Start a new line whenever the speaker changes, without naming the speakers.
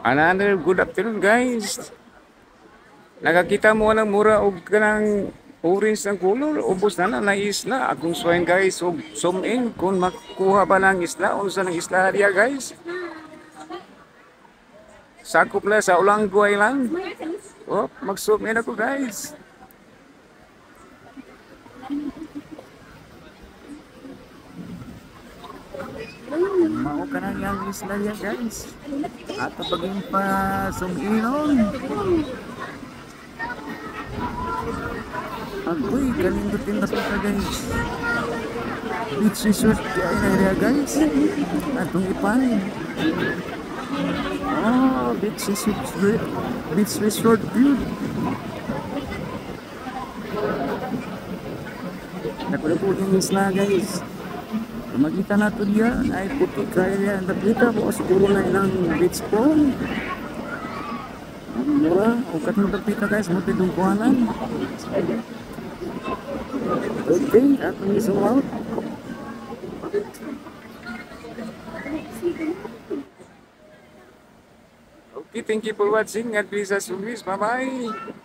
Another good afternoon guys. Nakakita mo ng mura og kanang orange ng color, ubos na na isla. Akong suwain guys, og zoom in kung makuha ba ng isla, unsa ng isla diya guys. Sakop na sa Ulanggo Island. Oh, mag-zoom in ako guys. Mao ka na yung isla niya guys. Ato paging pa zoom in on. Agoy, galindutin na ka guys. Beach resort kaya na area guys. Atong ipan. Oh, beach resort view. Nakulapod yung isla guys. Kung makita nato diya, ay puti kaya ang dapita po. Siguro na ilang beach pong. Mura, o katong dapita guys, mo tindong kuhanan. Okay, atong zoom out. Okay, thank you for watching. God bless us always. Bye-bye.